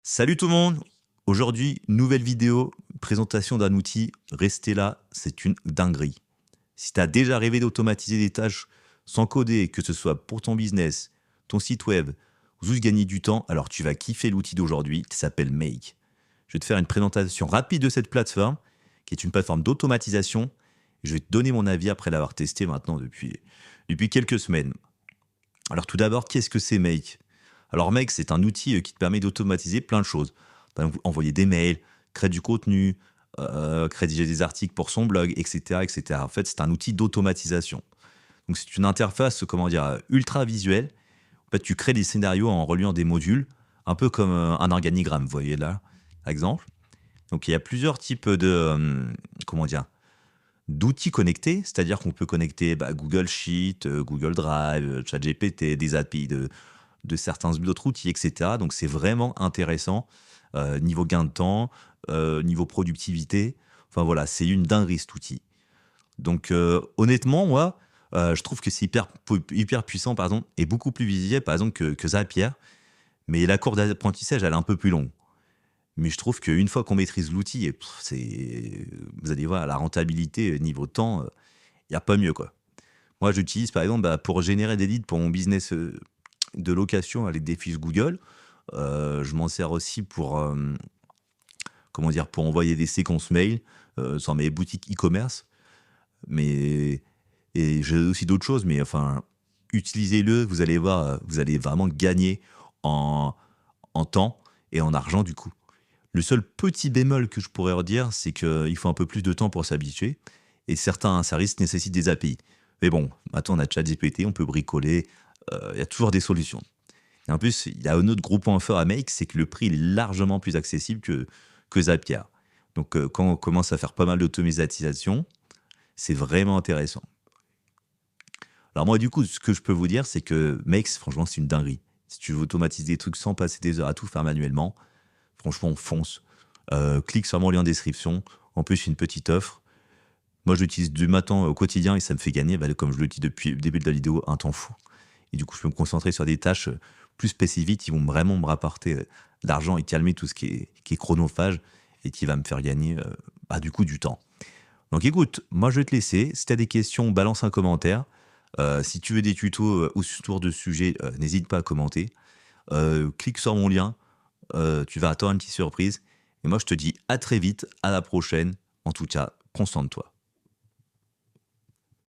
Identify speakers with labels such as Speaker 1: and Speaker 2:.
Speaker 1: Salut tout le monde. Aujourd'hui, nouvelle vidéo, présentation d'un outil. Restez là, c'est une dinguerie. Si tu as déjà rêvé d'automatiser des tâches sans coder, que ce soit pour ton business, ton site web, ou juste gagner du temps, alors tu vas kiffer l'outil d'aujourd'hui qui s'appelle Make. Je vais te faire une présentation rapide de cette plateforme, qui est une plateforme d'automatisation. Je vais te donner mon avis après l'avoir testé maintenant depuis quelques semaines. Alors tout d'abord, qu'est-ce que c'est Make? Alors Make, c'est un outil qui te permet d'automatiser plein de choses. Par exemple, envoyer des mails, créer du contenu, rédiger des articles pour son blog, etc., etc. En fait, c'est un outil d'automatisation. Donc c'est une interface, comment dire, ultra visuelle. En fait, tu crées des scénarios en reliant des modules, un peu comme un organigramme, vous voyez là, par exemple. Donc il y a plusieurs types comment dire, d'outils connectés, c'est-à-dire qu'on peut connecter Google Sheet, Google Drive, ChatGPT, des API de certains autres outils, etc. Donc c'est vraiment intéressant, niveau gain de temps, niveau productivité. Enfin voilà, c'est une dinguerie cet outil. Donc honnêtement, moi, je trouve que c'est hyper puissant, pardon, et beaucoup plus visuel, par exemple, que Zapier. Mais la courbe d'apprentissage, elle est un peu plus longue. Mais je trouve qu'une fois qu'on maîtrise l'outil, vous allez voir, la rentabilité niveau temps, il n'y a pas mieux, quoi. Moi, j'utilise par exemple pour générer des leads pour mon business de location avec des fiches Google. Je m'en sers aussi pour, comment dire, pour envoyer des séquences mail sur mes boutiques e-commerce. Mais et j'ai aussi d'autres choses, mais enfin, utilisez-le, vous allez voir, vous allez vraiment gagner en, en temps et en argent du coup. Le seul petit bémol que je pourrais redire, c'est qu'il faut un peu plus de temps pour s'habituer et certains services nécessitent des API. Mais bon, maintenant on a ChatGPT, on peut bricoler, il y a toujours des solutions. Et en plus, il y a un autre gros point fort à Make, c'est que le prix est largement plus accessible que Zapier. Donc quand on commence à faire pas mal d'automatisation, c'est vraiment intéressant. Alors moi, du coup, ce que je peux vous dire, c'est que Make, franchement, c'est une dinguerie. Si tu veux automatiser des trucs sans passer des heures à tout faire manuellement, franchement, fonce. Clique sur mon lien en description. En plus, une petite offre. Moi, je l'utilise du matin au quotidien et ça me fait gagner, comme je le dis depuis le début de la vidéo, un temps fou. Et du coup, je peux me concentrer sur des tâches plus spécifiques qui vont vraiment me rapporter de l'argent et calmer tout ce qui est chronophage et qui va me faire gagner du coup du temps. Donc écoute, moi je vais te laisser. Si tu as des questions, balance un commentaire. Si tu veux des tutos autour de ce sujet, n'hésite pas à commenter. Clique sur mon lien, tu vas attendre une petite surprise. Et moi je te dis à très vite, à la prochaine. En tout cas, prends soin de toi.